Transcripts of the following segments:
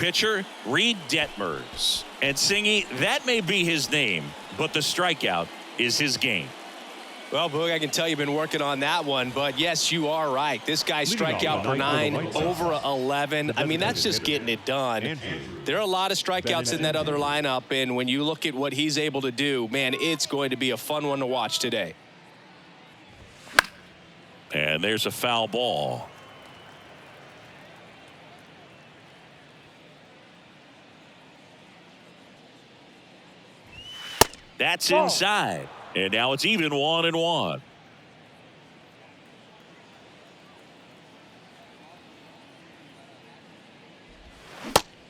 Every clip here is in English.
Pitcher, Reed Detmers. And Singy, that may be his name, but the strikeout is his game. Well, Boog, I can tell you've been working on that one, but yes, you are right. This guy's strikeout per 9, over 11. I mean, that's just getting it done. There are a lot of strikeouts in that other lineup, and when you look at what he's able to do, man, it's going to be a fun one to watch today. And there's a foul ball. That's inside. And now it's even 1-1.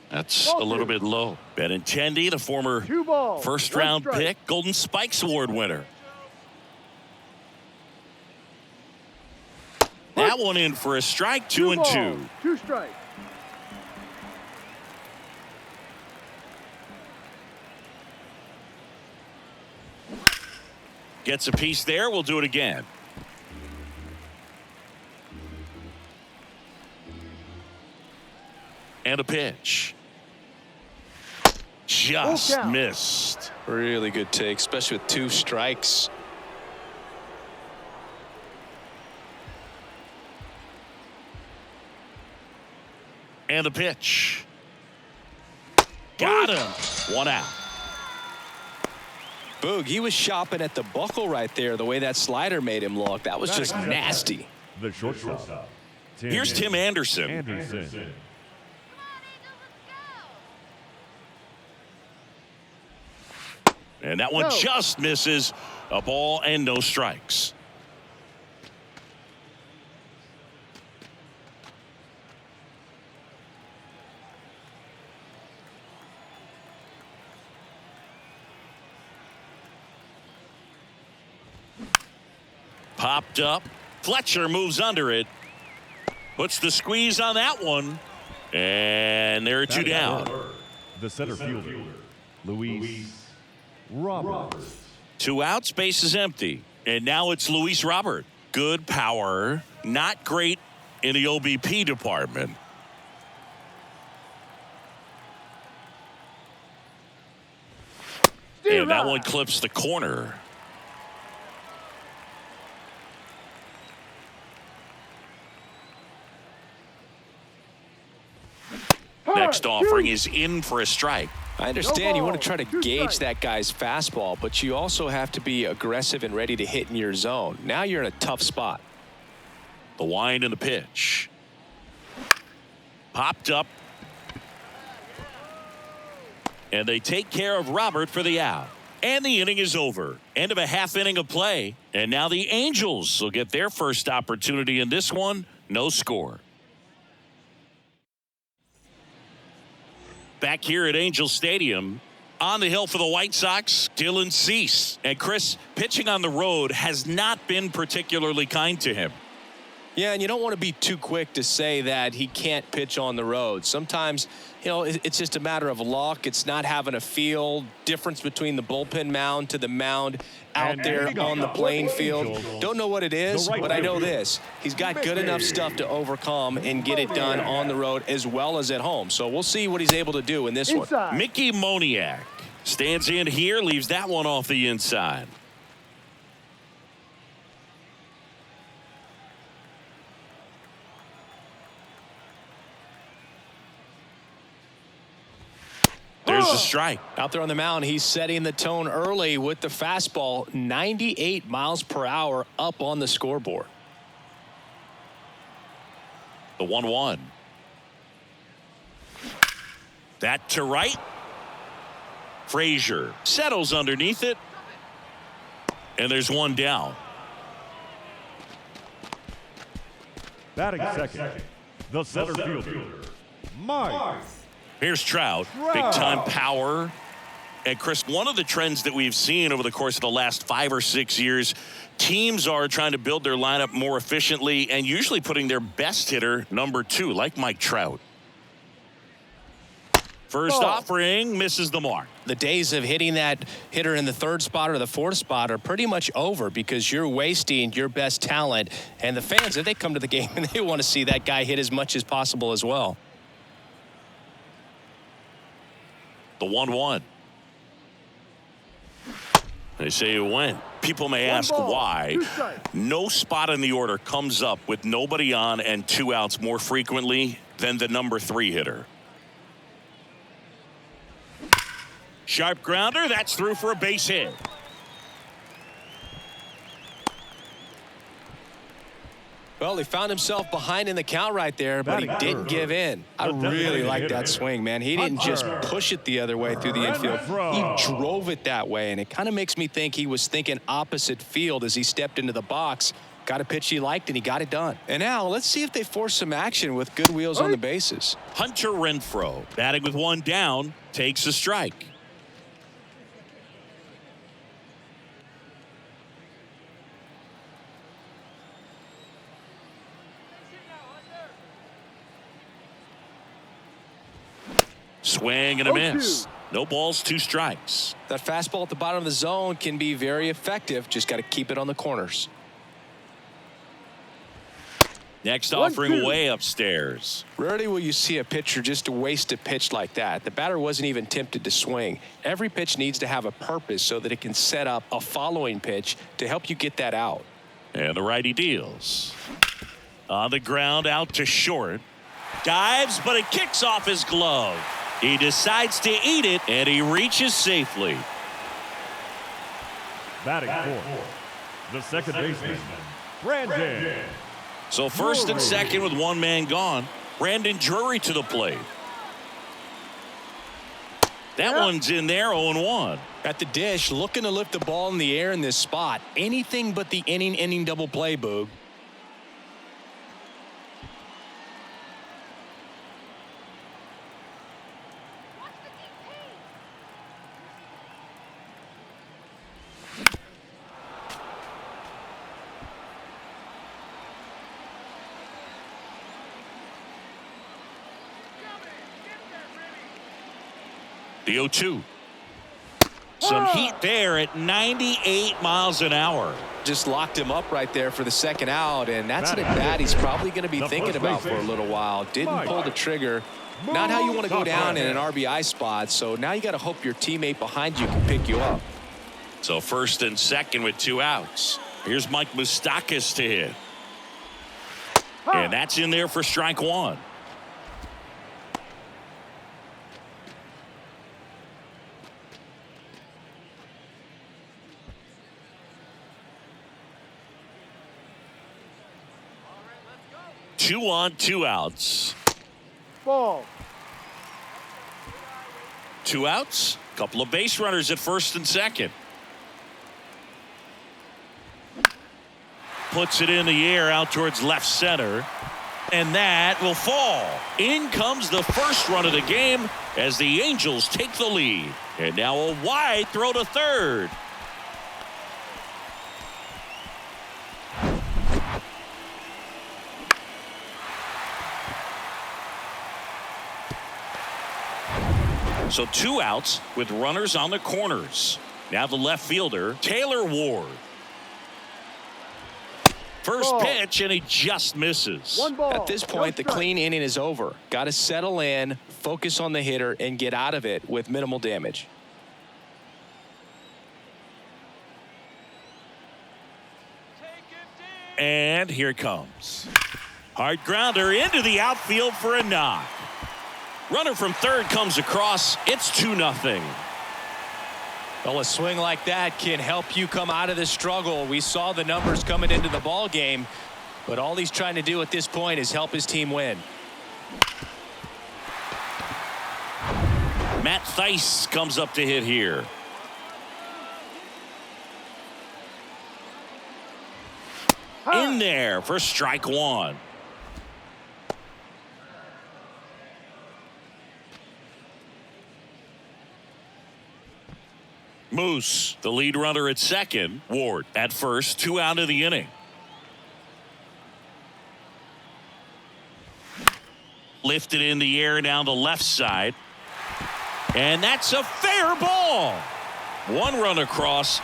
That's a little bit low. Benintendi, the former first-round pick, Golden Spikes Award winner. That one in for a strike, 2-2. 2 strikes. Gets a piece there. We'll do it again. And a pitch. Just missed. Really good take, especially with 2 strikes. And a pitch. Got him. 1 out. Boog, he was shopping at the buckle right there, the way that slider made him look. That was just nasty. The shortstop. Here's Tim Anderson. And that one just misses. A ball and no strikes. Popped up. Fletcher moves under it. Puts the squeeze on that one. And there are 2 down. The center fielder, Luis Robert. 2 outs, base is empty. And now it's Luis Robert. Good power. Not great in the OBP department. And that one clips the corner. Next offering is in for a strike. I understand you want to try to gauge that guy's fastball, but you also have to be aggressive and ready to hit in your zone. Now you're in a tough spot. The wind and the pitch. Popped up. And they take care of Robert for the out. And the inning is over. End of a half inning of play. And now the Angels will get their first opportunity in this one. No score. Back here at Angel Stadium, on the hill for the White Sox, Dylan Cease. And Chris, pitching on the road has not been particularly kind to him. Yeah, and you don't want to be too quick to say that he can't pitch on the road. Sometimes, you know, it's just a matter of luck. It's not having a feel. Difference between the bullpen mound to the mound out there on the playing field. Don't know what it is, but I know this. He's got good enough stuff to overcome and get it done on the road as well as at home. So we'll see what he's able to do in this one. Mickey Moniak stands in here, leaves that one off the inside. There's a strike. Out there on the mound, he's setting the tone early with the fastball. 98 miles per hour up on the scoreboard. The 1-1. That to right. Frazier settles underneath it. And there's 1 down. Batting second, the center fielder, Mike. Here's Trout. Big-time power. And, Chris, one of the trends that we've seen over the course of the last 5 or 6 years, teams are trying to build their lineup more efficiently and usually putting their best hitter number 2, like Mike Trout. First offering misses the mark. The days of hitting that hitter in the 3rd spot or the 4th spot are pretty much over because you're wasting your best talent. And the fans, if they come to the game and they want to see that guy hit as much as possible as well. The 1-1. They say it went. People may ask why. No spot in the order comes up with nobody on and 2 outs more frequently than the number 3 hitter. Sharp grounder. That's through for a base hit. Well, he found himself behind in the count right there, but he didn't give in. I really like that swing, man. He didn't just push it the other way through the infield. He drove it that way, and it kind of makes me think he was thinking opposite field as he stepped into the box. Got a pitch he liked, and he got it done. And now let's see if they force some action with good wheels on the bases. Hunter Renfroe, batting with 1 down, takes a strike. Swing and a miss. No balls, 2 strikes. That fastball at the bottom of the zone can be very effective. Just got to keep it on the corners. Next offering way upstairs. Rarely will you see a pitcher just waste a pitch like that. The batter wasn't even tempted to swing. Every pitch needs to have a purpose so that it can set up a following pitch to help you get that out. And the righty deals. On the ground, out to short. Dives, but it kicks off his glove. He decides to eat it, and he reaches safely. Batting fourth, the second baseman, Brandon. So first and second with 1 man gone. Brandon Drury to the plate. That one's in there, 0-1. At the dish, looking to lift the ball in the air in this spot. Anything but the inning double play, Boog. The 0-2. Some heat there at 98 miles an hour. Just locked him up right there for the second out, and that's an at-bat he's probably going to be thinking about for a little while. Didn't pull the trigger. Not how you want to go down in an RBI spot, so now you got to hope your teammate behind you can pick you up. So first and second with 2 outs. Here's Mike Moustakas to hit. And that's in there for strike 1. Two on, 2 outs. Ball. 2 outs. Couple of base runners at first and second. Puts it in the air out towards left center. And that will fall. In comes the first run of the game as the Angels take the lead. And now a wide throw to third. So 2 outs with runners on the corners. Now the left fielder, Taylor Ward. First pitch, and he just misses. At this point, the clean inning is over. Got to settle in, focus on the hitter, and get out of it with minimal damage. And here it comes. Hard grounder into the outfield for a knock. Runner from third comes across. It's 2-0. Well, a swing like that can help you come out of the struggle. We saw the numbers coming into the ball game, but all he's trying to do at this point is help his team win. Matt Thaiss comes up to hit here. In there for strike 1. Moose, the lead runner at second. Ward at first, 2 out of the inning. Lifted in the air down the left side. And that's a fair ball. 1 run across.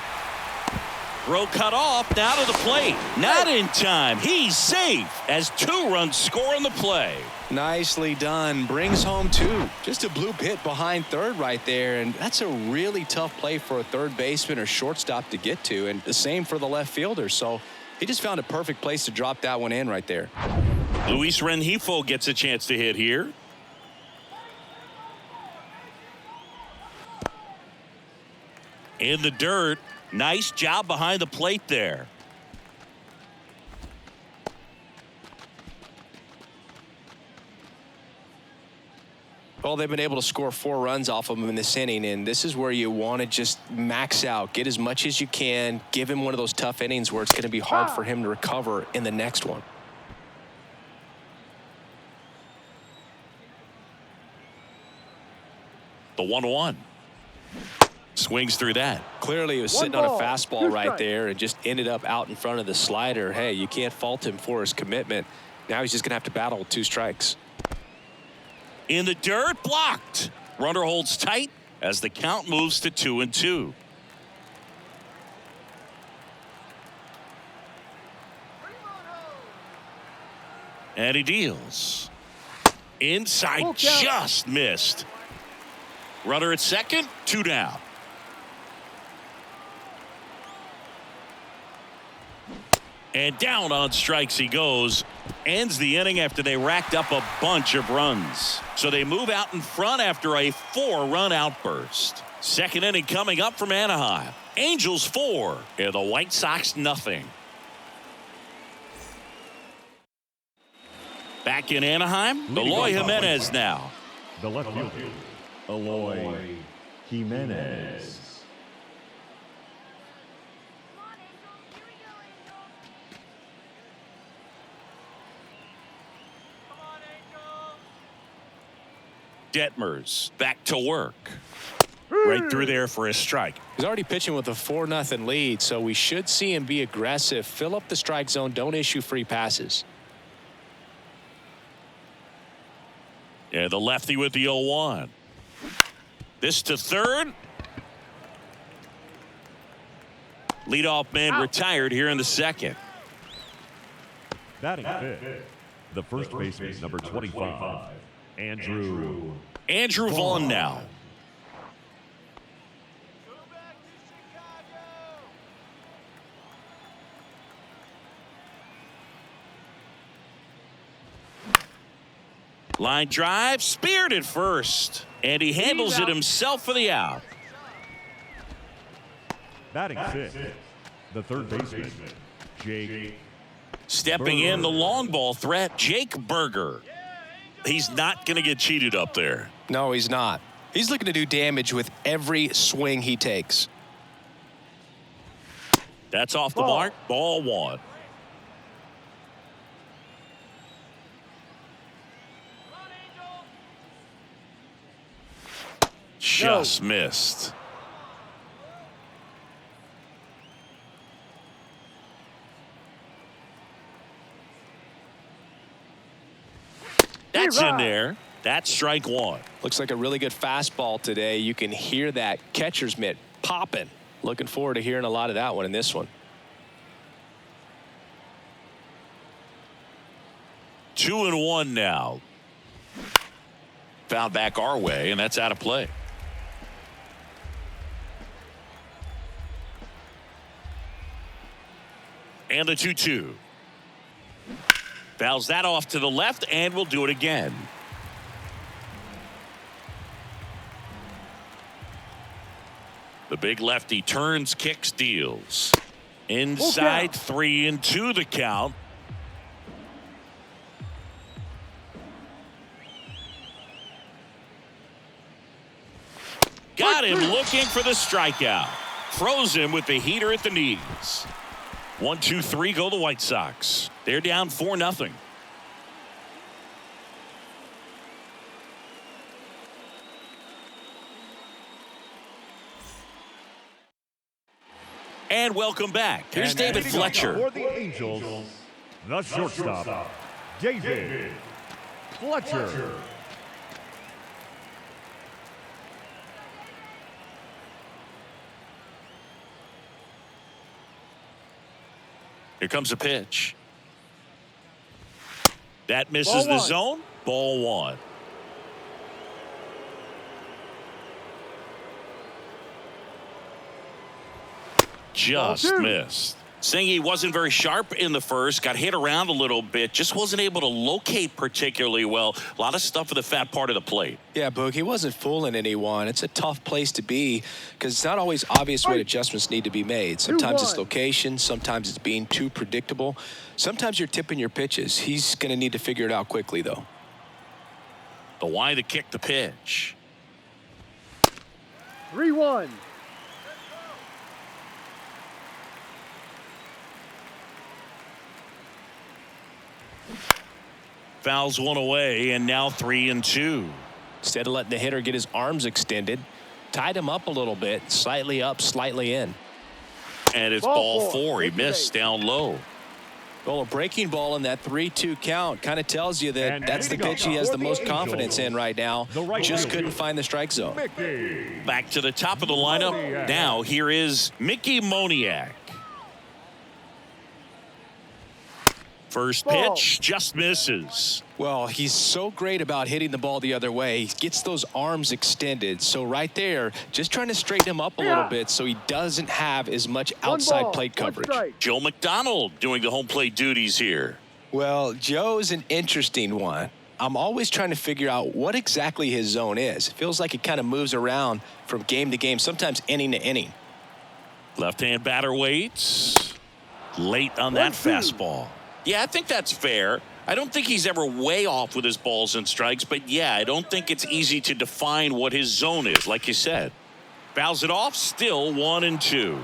Throw cut off, now to the plate. Not in time. He's safe as 2 runs score on the play. Nicely done. Brings home 2. Just a bloop hit behind third right there, and that's a really tough play for a third baseman or shortstop to get to, and the same for the left fielder. So he just found a perfect place to drop that one in right there. Luis Rengifo gets a chance to hit here. In the dirt. Nice job behind the plate there. Well, they've been able to score 4 runs off of him in this inning, and this is where you want to just max out, get as much as you can, give him one of those tough innings where it's going to be hard for him to recover in the next one. The 1-1. Swings through that. Clearly he was sitting on a fastball right there and just ended up out in front of the slider. Hey, you can't fault him for his commitment. Now he's just going to have to battle with 2 strikes. In the dirt, blocked. Runner holds tight as the count moves to 2-2. And he deals. Inside, just missed. Runner at second, 2 down. And down on strikes he goes. Ends the inning after they racked up a bunch of runs. So they move out in front after a 4-run outburst. Second inning coming up from Anaheim. Angels 4 and the White Sox nothing. Back in Anaheim, Eloy Jimenez now. The left fielder, Eloy Jimenez. Detmers back to work. Right through there for a strike. He's already pitching with a 4-0 lead, so we should see him be aggressive, fill up the strike zone, don't issue free passes. Yeah, the lefty with the 0-1. This to third. Leadoff man retired here in the second. Batting fifth, the first baseman, number 25, Andrew Vaughn now. Line drive, speared at first, and he handles it himself for the out. Batting sixth, the third baseman, Jake. Stepping in, the long ball threat, Jake Berger. He's not going to get cheated up there. No, he's not. He's looking to do damage with every swing he takes. That's off the mark. Ball 1. Just missed. That's in there. That's strike 1. Looks like a really good fastball today. You can hear that catcher's mitt popping. Looking forward to hearing a lot of that one in this one. 2-1 now. Foul back our way, and that's out of play. And the 2-2. Fouls that off to the left, and we'll do it again. The big lefty turns, kicks, deals. Inside 3-2 the count. Got him looking for the strikeout. Froze him with the heater at the knees. 1, 2, 3 go the White Sox. They're down 4-0. And welcome back. Here's David Fletcher. For the Angels, the shortstop, David Fletcher. Here comes a pitch. That misses the zone. Ball one. Just missed. Singy wasn't very sharp in the first, got hit around a little bit, just wasn't able to locate particularly well. A lot of stuff at the fat part of the plate. Yeah, Boog, he wasn't fooling anyone. It's a tough place to be because it's not always obvious what adjustments need to be made. Sometimes it's location, sometimes it's being too predictable. Sometimes you're tipping your pitches. He's going to need to figure it out quickly, though. The why to kick the pitch. 3-1. Fouls one away, and now 3-2. Instead of letting the hitter get his arms extended, tied him up a little bit, slightly up, slightly in. And it's ball four. He missed down low. Well, a breaking ball in that 3-2 count kind of tells you that that's the pitch he has the most confidence in right now. Just couldn't find the strike zone. Back to the top of the lineup. Now here is Mickey Moniak. First pitch just misses. Well, he's so great about hitting the ball the other way. He gets those arms extended. So right there, just trying to straighten him up a little bit so he doesn't have as much outside plate coverage. Joe McDonald doing the home plate duties here. Well, Joe's an interesting one. I'm always trying to figure out what exactly his zone is. It feels like it kind of moves around from game to game, sometimes inning to inning. Left-hand batter waits. Late on that fastball. Yeah, I think that's fair. I don't think he's ever way off with his balls and strikes, but yeah, I don't think it's easy to define what his zone is, like you said. Fouls it off, still 1-2.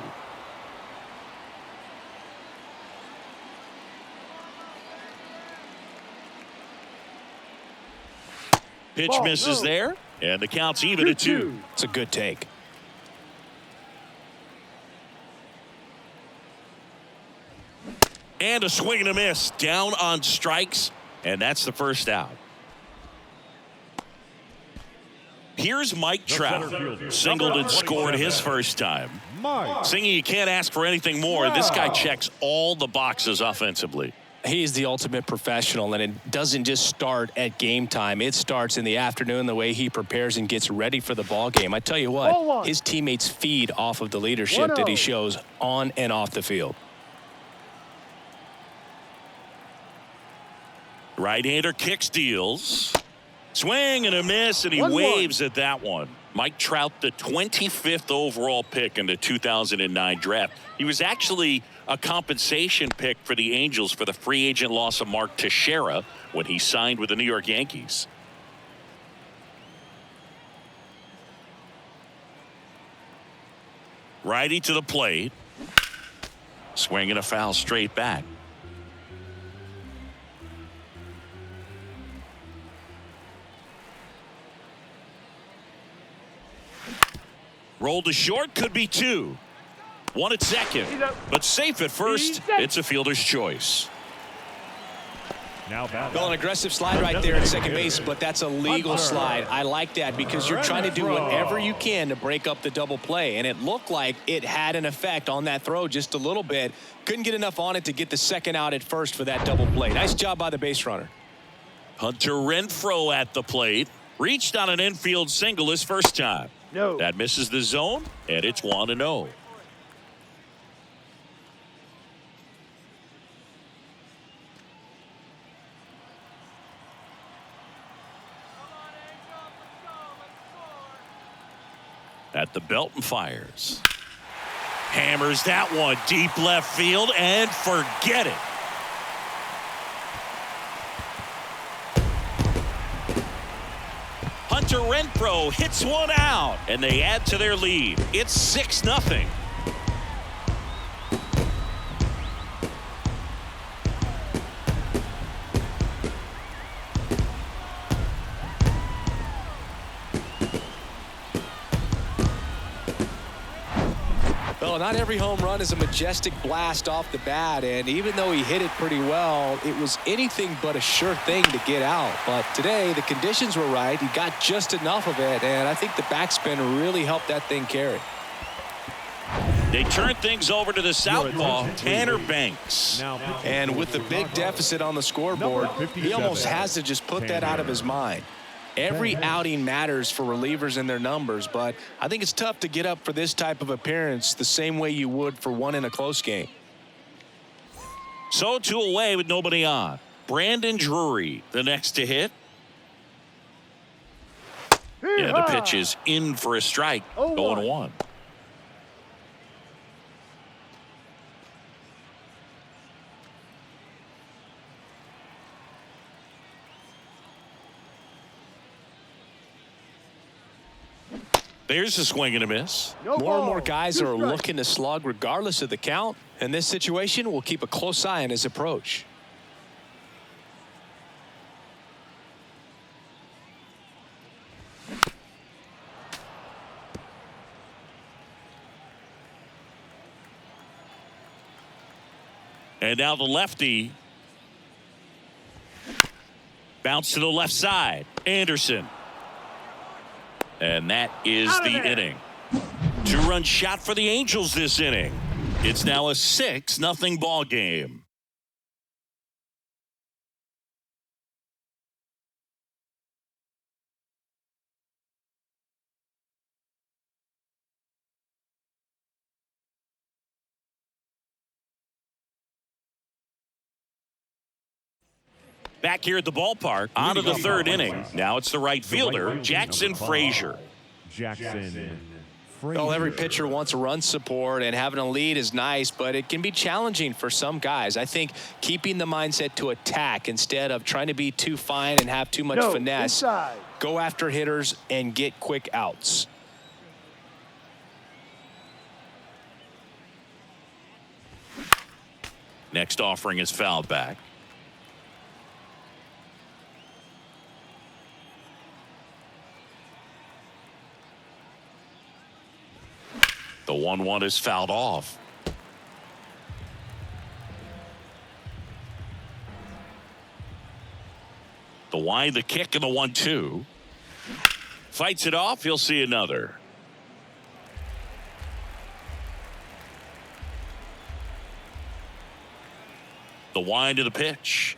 Pitch misses there, and the count's even at 2. It's a good take. And a swing and a miss down on strikes, and that's the first out. Here's Mike Trout. Singled and scored his first time. Singy, you can't ask for anything more. This guy checks all the boxes offensively. He's the ultimate professional, and it doesn't just start at game time. It starts in the afternoon, the way he prepares and gets ready for the ball game. I tell you what, his teammates feed off of the leadership that he shows on and off the field. Right-hander kicks, deals. Swing and a miss, and he waves at that one. Mike Trout, the 25th overall pick in the 2009 draft. He was actually a compensation pick for the Angels for the free agent loss of Mark Teixeira when he signed with the New York Yankees. Righty to the plate. Swing and a foul straight back. Rolled to short, could be 2. 1 at second, but safe at first. It's a fielder's choice. Well, an aggressive slide right there at second base, but that's a legal slide. I like that because you're trying to do whatever you can to break up the double play, and it looked like it had an effect on that throw just a little bit. Couldn't get enough on it to get the second out at first for that double play. Nice job by the base runner. Hunter Renfroe at the plate. Reached on an infield single his first time. That misses the zone, and it's 1-0. At the belt and fires. Hammers that one deep left field and forget it. Hunter Renfroe hits one out, and they add to their lead. It's 6-0. Well, not every home run is a majestic blast off the bat, and even though he hit it pretty well, it was anything but a sure thing to get out. But today, the conditions were right. He got just enough of it, and I think the backspin really helped that thing carry. They turn things over to the southpaw, Tanner Banks. And with the big deficit on the scoreboard, he almost has to just put that out of his mind. Every outing matters for relievers and their numbers, but I think it's tough to get up for this type of appearance the same way you would for one in a close game. So 2 away with nobody on. Brandon Drury, the next to hit. Yeah, the pitch is in for a strike. 0-1. There's a swing and a miss. More and more guys are looking to slug regardless of the count. In this situation, we'll keep a close eye on his approach. And now the lefty. Bounce to the left side. Anderson. And that is the inning. 2-run shot for the Angels this inning. It's now a 6-0 ball game. Back here at the ballpark, on to the 3rd inning. Now it's the right fielder, Jackson Frazier. Well, every pitcher wants a run support, and having a lead is nice, but it can be challenging for some guys. I think keeping the mindset to attack instead of trying to be too fine and have too much finesse, go after hitters and get quick outs. Next offering is fouled back. The 1-1 is fouled off. The wind, the kick, and the 1-2. Fights it off. He'll see another. The wind of the pitch.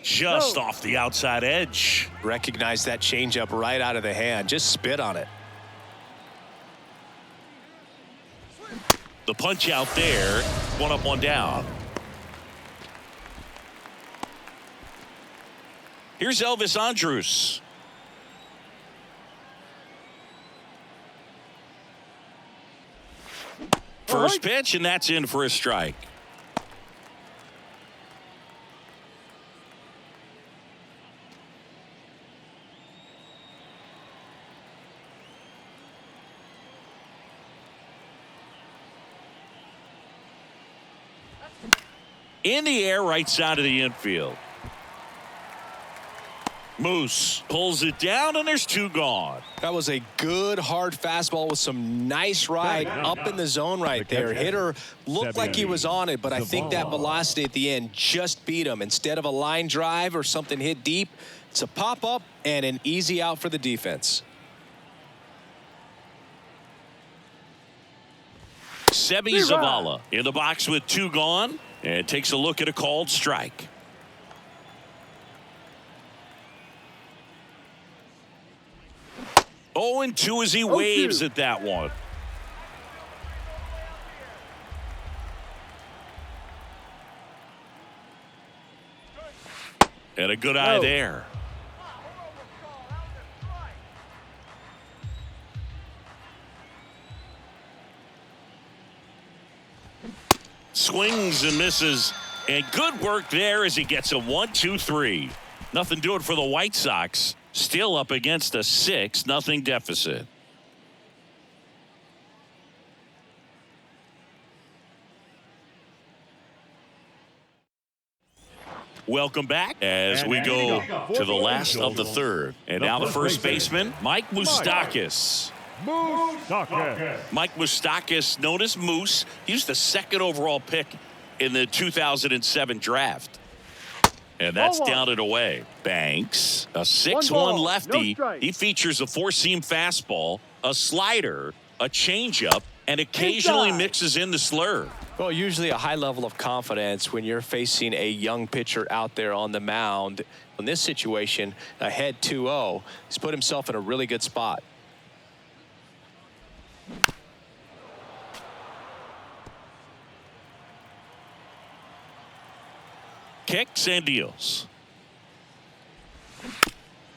Just off the outside edge. Recognize that changeup right out of the hand. Just spit on it. The punch out there, 1 up, 1 down. Here's Elvis Andrus. First pitch, and that's in for a strike. In the air, right side of the infield. Moose pulls it down, and there's 2 gone. That was a good hard fastball with some nice ride up in the zone right there. Hitter looked like he was on it, but I think that velocity at the end just beat him. Instead of a line drive or something hit deep, it's a pop-up and an easy out for the defense. Sebi Zavala in the box with 2 gone. And takes a look at a called strike. Oh, and 2 as he waves at that one. And a good eye there. Swings and misses, and good work there as he gets a 1-2-3. Nothing doing for the White Sox. Still up against a 6-0 deficit. Welcome back as we go to the last of the 3rd. And now the first baseman, Mike Moustakas. Mike Moustakas, known as Moose. He was the 2nd overall pick in the 2007 draft. And that's down and away. Banks, a 6-1 lefty. He features a 4-seam fastball, a slider, a changeup, and occasionally mixes in the slur. Well, usually a high level of confidence when you're facing a young pitcher out there on the mound. In this situation, ahead 2-0, he's put himself in a really good spot. Kicks and deals.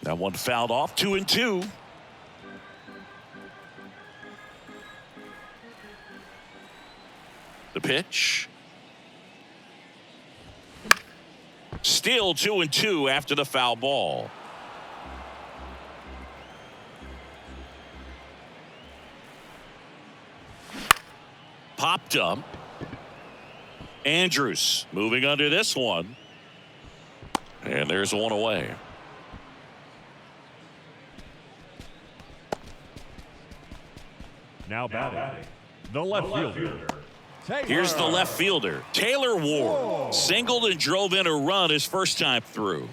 That one fouled off. 2-2. The pitch. Still 2-2 after the foul ball. Popped up. Andrews moving under this one. And there's one away. Now batting, the left fielder. Here's the left fielder, Taylor Ward. Singled and drove in a run his first time through.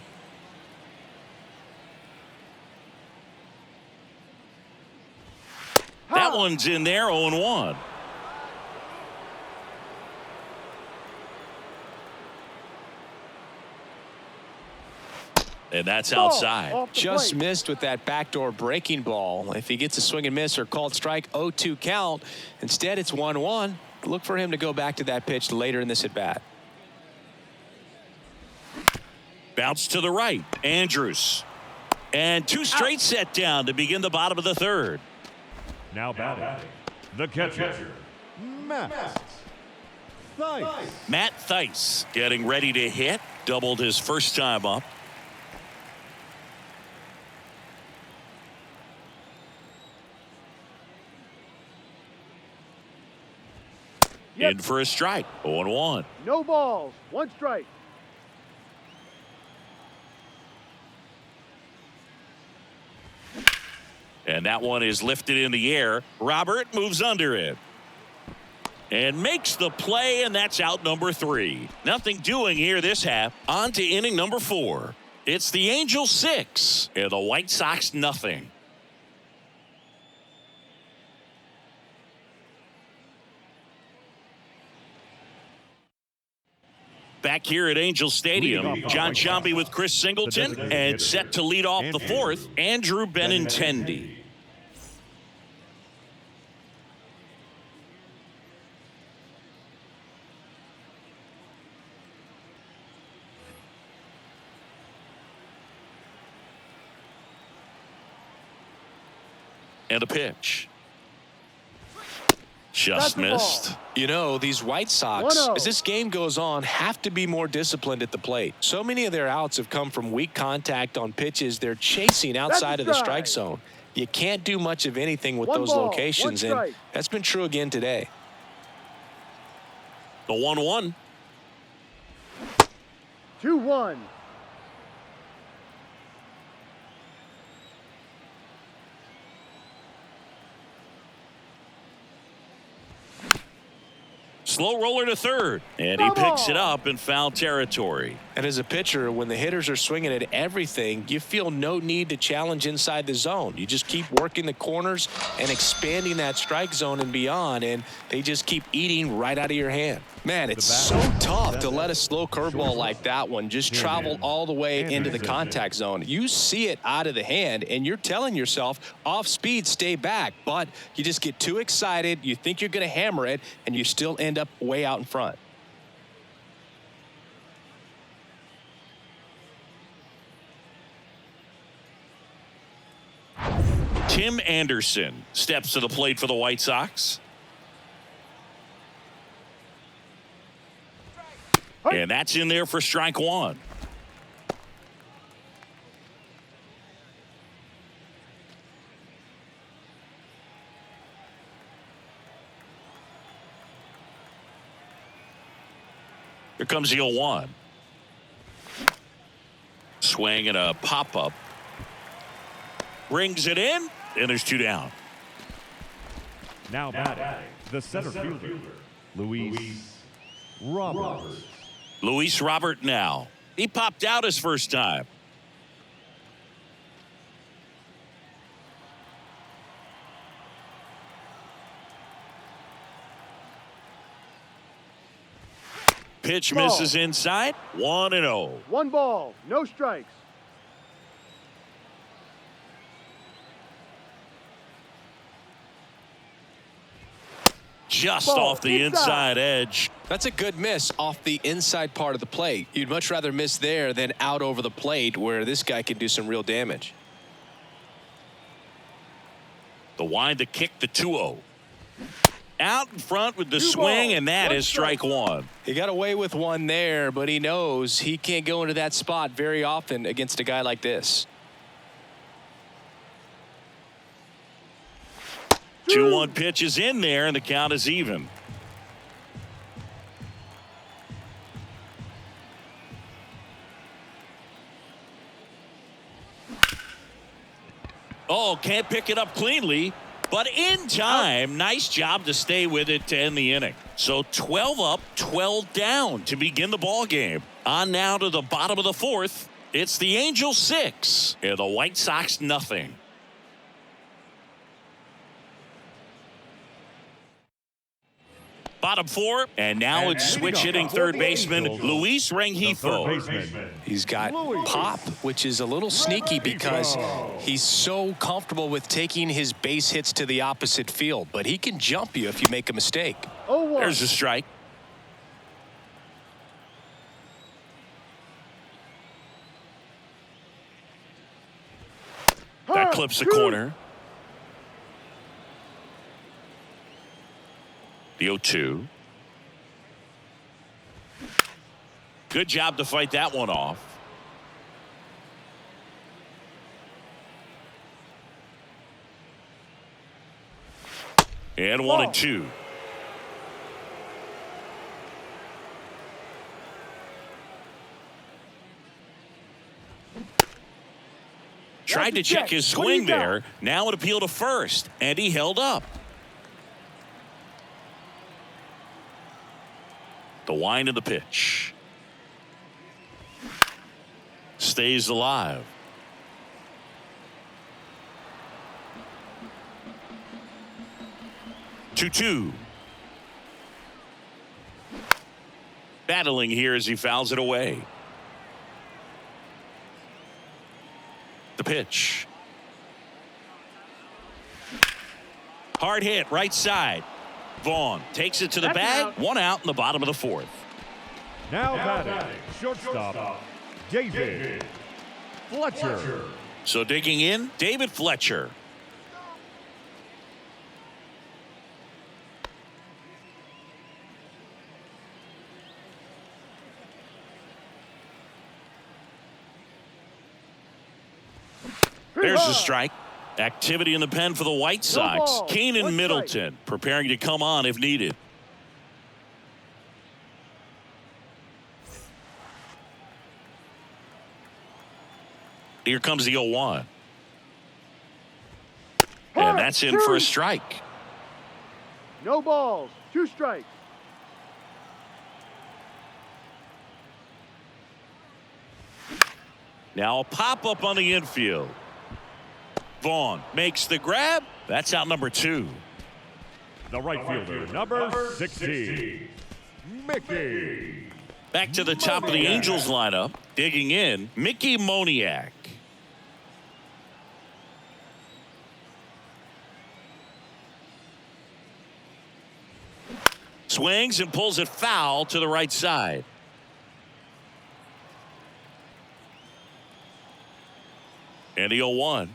That one's in there, 0-1. And that's outside. Just missed with that backdoor breaking ball. If he gets a swing and miss or called strike, 0-2 count. Instead, it's 1-1. Look for him to go back to that pitch later in this at bat. Bounce to the right. Andrews. And two straight set down to begin the bottom of the third. Now batting, the catcher, Matt Thaiss. Matt Thaiss getting ready to hit. Doubled his first time up. In for a strike. 0-1. No balls. One strike. And that one is lifted in the air. Robert moves under it. And makes the play, and that's out number 3. Nothing doing here this half. On to inning number 4. It's the Angels 6 and the White Sox nothing. Back here at Angel Stadium, John Sciambi with Chris Singleton, and set to lead off the fourth, Andrew Benintendi. And a pitch. Just missed. You know, these White Sox, as this game goes on, have to be more disciplined at the plate. So many of their outs have come from weak contact on pitches they're chasing outside of the strike zone. You can't do much of anything with those locations, and that's been true again today. The 1-1. 2-1. Slow roller to third, and he picks it up in foul territory. And as a pitcher, when the hitters are swinging at everything, you feel no need to challenge inside the zone. You just keep working the corners and expanding that strike zone and beyond, and they just keep eating right out of your hand. Man, it's so tough to let a slow curveball like that one just travel all the way into the contact zone. You see it out of the hand, and you're telling yourself, off speed, stay back. But you just get too excited, you think you're going to hammer it, and you still end up way out in front. Tim Anderson steps to the plate for the White Sox. And that's in there for strike 1. Here comes the 0-1. Swing and a pop-up. Brings it in, and there's 2 down. Now batting, the center fielder, Luis Robert. Luis Robert now. He popped out his first time. pitch Ball. misses inside. 1-0. 1 ball, no strikes. Just Ball. off the inside edge. That's a good miss off the inside part of the plate. You'd much rather miss there than out over the plate where this guy can do some real damage. The wind to kick the 2-0. Out in front with the 2 swing, balls, and that 1 is strike 1. He got away with one there, but he knows he can't go into that spot very often against a guy like this. 2-1 pitch is in there, and the count is even. Oh, can't pick it up cleanly, but in time. Nice job to stay with it to end the inning. So 12 up, 12 down to begin the ball game. On now to the bottom of the 4th. It's the Angels 6 and the White Sox nothing. Bottom 4, and now it's switch hitting third baseman Luis Rengifo. He's got pop, which is a little sneaky because he's so comfortable with taking his base hits to the opposite field, but he can jump you if you make a mistake. 0-1. There's a strike. That clips the corner. The 0-2. Good job to fight that one off. And 1-2. Tried to check his swing there. Now an appeal to first, and he held up. The wind of the pitch. Stays alive. Two. Battling here as he fouls it away. The pitch. Hard hit, right side. Vaughn takes it to the bag. 1 out in the bottom of the 4th. Now batting, shortstop, David Fletcher. So digging in, David Fletcher. There's the strike. Activity in the pen for the White Sox. ball, Keenan 1 Middleton preparing to come on if needed. Here comes the 0-1. And that's in for a strike. No balls, 2 strikes. Now a pop-up on the infield. Vaughn makes the grab. That's out number 2. The right fielder, number 16, Mickey. Back to the top of the Angels lineup. Digging in, Mickey Moniak. Swings and pulls it foul to the right side. And the 0-1.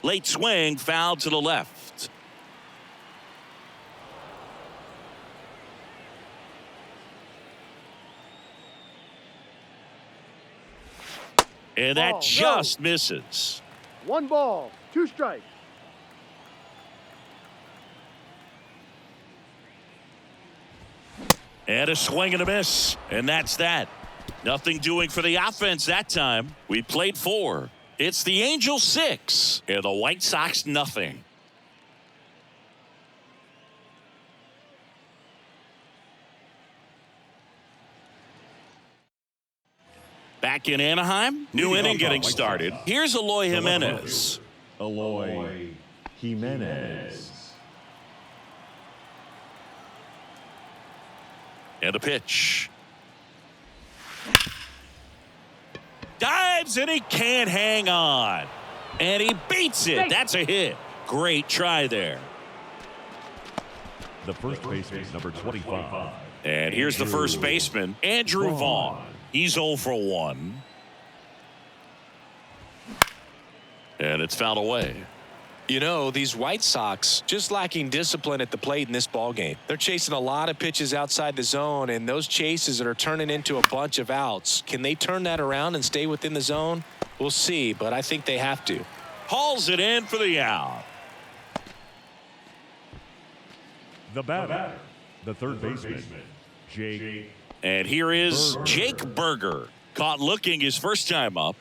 Late swing, foul to the left. And that Ball, just misses. 1 ball, 2 strikes. And a swing and a miss. And that's that. Nothing doing for the offense that time. We played 4. It's the Angels 6 and the White Sox nothing. Back in Anaheim, new inning getting started. Here's Eloy Jimenez. Eloy Jimenez. And a pitch. Dives and he can't hang on. And he beats it. That's a hit. Great try there. The first baseman, number 25. And here's the first baseman, Andrew Vaughn. He's 0 for 1. And it's fouled away. You know, these White Sox just lacking discipline at the plate in this ball game. They're chasing a lot of pitches outside the zone, and those chases are turning into a bunch of outs. Can they turn that around and stay within the zone? We'll see, but I think they have to. Hauls it in for the out. The batter, the third baseman, Jake. And here is Berger. Jake Berger. Caught looking his first time up.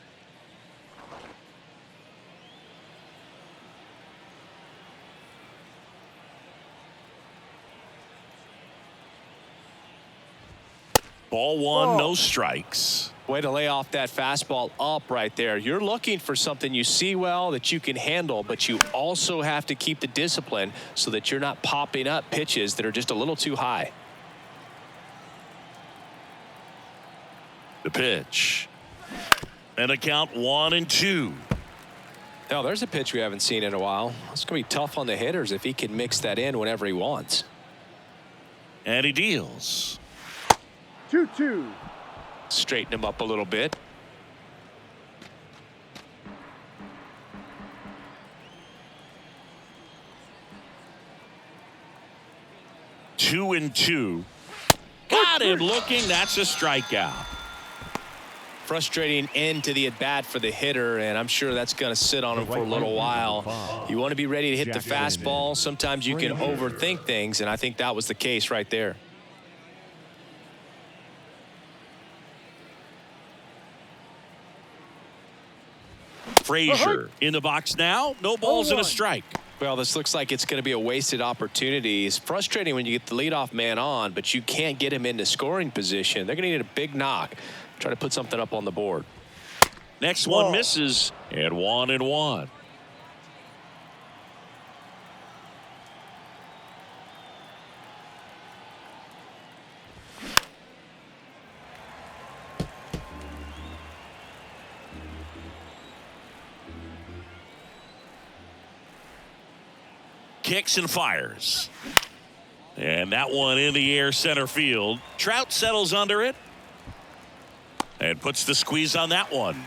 Ball one, no strikes. Way to lay off that fastball up right there. You're looking for something you see well that you can handle, but you also have to keep the discipline so that you're not popping up pitches that are just a little too high. The pitch. And a count 1-2. Now there's a pitch we haven't seen in a while. It's going to be tough on the hitters if he can mix that in whenever he wants. And he deals. 2-2. Straighten him up a little bit. Two and two. Got him looking. That's a strikeout. Frustrating end to the at-bat for the hitter, and I'm sure that's going to sit on him for a little while. You want to be ready to hit the fastball. Sometimes you can overthink things, and I think that was the case right there. Frazier in the box now. No balls and a strike. Well, this looks like it's going to be a wasted opportunity. It's frustrating when you get the leadoff man on, but you can't get him into scoring position. They're going to need a big knock. Try to put something up on the board. Next one misses. And 1-1. Kicks and fires. And that one in the air center field. Trout settles under it. And puts the squeeze on that one.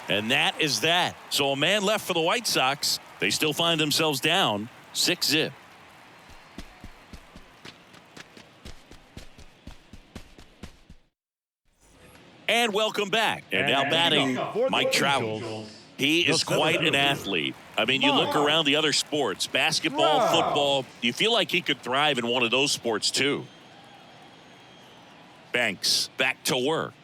And that is that. So a man left for the White Sox. They still find themselves down 6-0. And welcome back. And now batting Mike Trout. He is quite an athlete. I mean, you look around the other sports, basketball, football, you feel like he could thrive in one of those sports too. Banks back to work.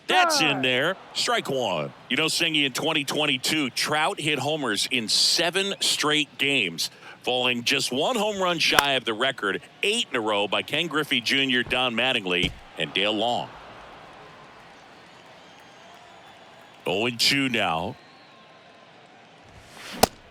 That's in there. Strike one. You know, Singy, in 2022, Trout hit homers in 7 straight games, falling just 1 home run shy of the record, 8 in a row by Ken Griffey Jr., Don Mattingly, and Dale Long. 0-2 now.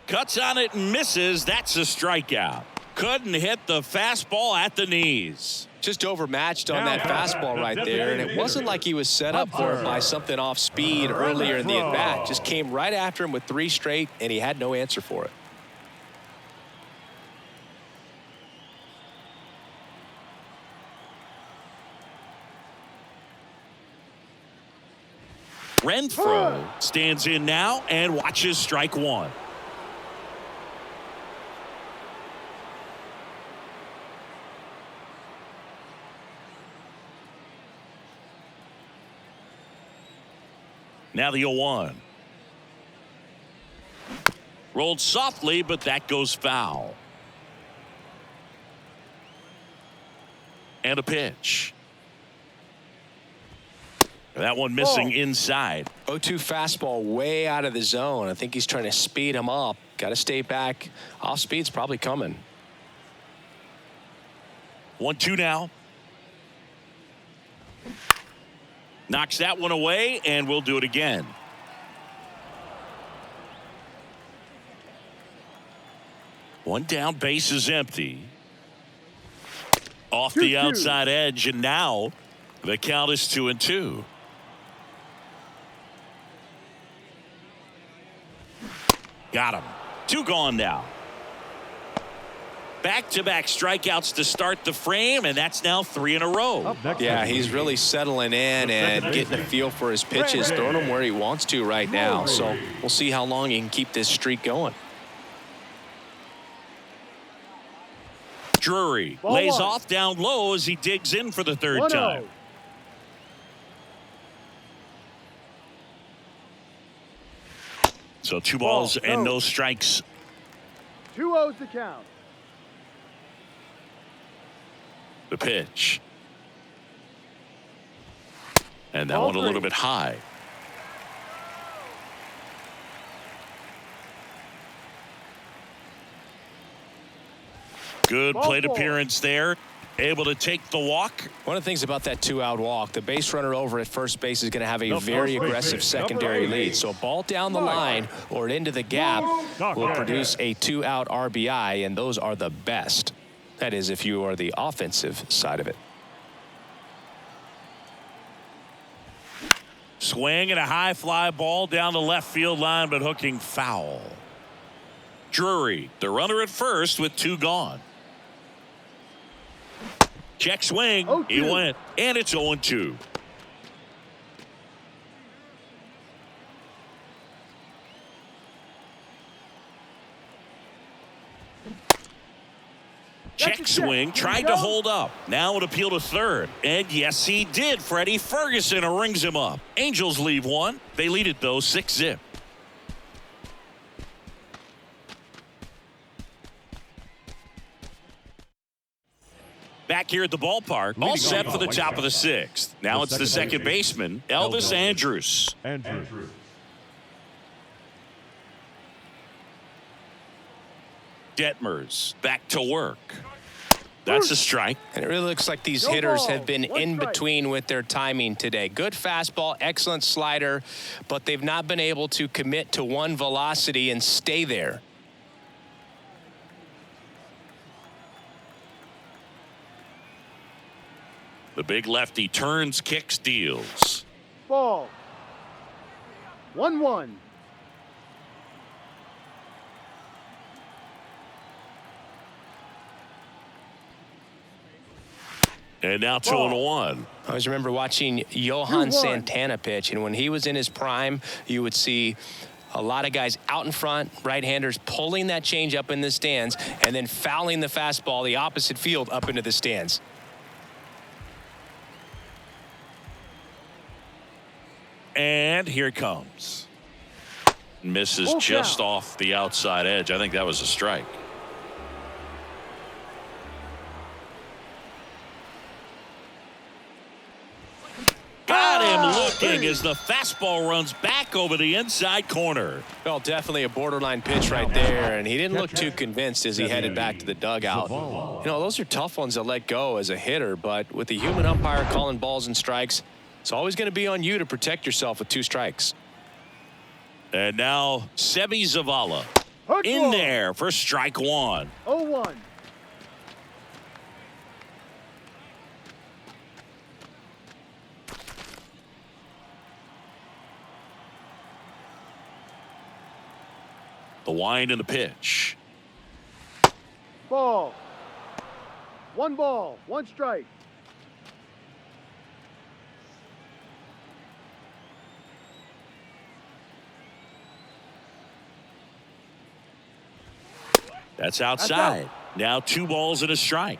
Cuts on it and misses. That's a strikeout. Couldn't hit the fastball at the knees. Just overmatched on that fastball right there, and it wasn't like he was set up for it by something off speed earlier in the at-bat. Just came right after him with 3 straight, and he had no answer for it. Renfroe stands in now and watches strike one. Now the 0-1. Rolled softly, but that goes foul. And a pitch. That one missing inside. 0-2 fastball way out of the zone. I think he's trying to speed him up. Got to stay back. Off speed's probably coming. 1-2 now. Knocks that one away, and we'll do it again. One down, base is empty. Off the outside edge, and now the count is 2-2. Got him. 2 gone now. Back-to-back strikeouts to start the frame, and that's now 3 in a row. Yeah, he's really settling in and getting a feel for his pitches, throwing them where he wants to right now. So we'll see how long he can keep this streak going. Drury lays off down low as he digs in for the 3rd time. So 2 balls and no strikes. 2-0's the count. The pitch. And that one a little bit high. Good plate appearance there. Able to take the walk. One of the things about that 2-out walk, the base runner over at first base is going to have a very aggressive secondary lead. So a ball down the line or into the gap will produce a 2-out RBI, and those are the best. That is, if you are the offensive side of it. Swing and a high fly ball down the left field line, but hooking foul. Drury, the runner at first with 2 gone. Check swing. He went, and it's 0-2. Check swing, tried to hold up. Now an appeal to 3rd. And yes, he did. Freddie Ferguson rings him up. Angels leave 1. They lead it, though, 6-zip. Back here at the ballpark, all set for the top of the 6th. Now it's the second baseman, Elvis Andrus. Detmers back to work. That's a strike. And it really looks like these hitters have been in between with their timing today. Good fastball, excellent slider, but they've not been able to commit to one velocity and stay there. The big lefty turns, kicks, deals. Ball. 1-1. And now 2-1. I always remember watching Johan Santana pitch, and when he was in his prime, you would see a lot of guys out in front, right-handers pulling that change up in the stands and then fouling the fastball the opposite field up into the stands. And here it comes. Misses just off the outside edge. I think that was a strike. Got him looking as the fastball runs back over the inside corner. Well, definitely a borderline pitch right there, and he didn't look too convinced as he headed back to the dugout. You know, those are tough ones to let go as a hitter, but with the human umpire calling balls and strikes, it's always going to be on you to protect yourself with 2 strikes. And now Sebi Zavala in there for strike 1. 0-1. The wind and the pitch. Ball. 1 ball, 1 strike. That's outside. Now 2 balls and a strike.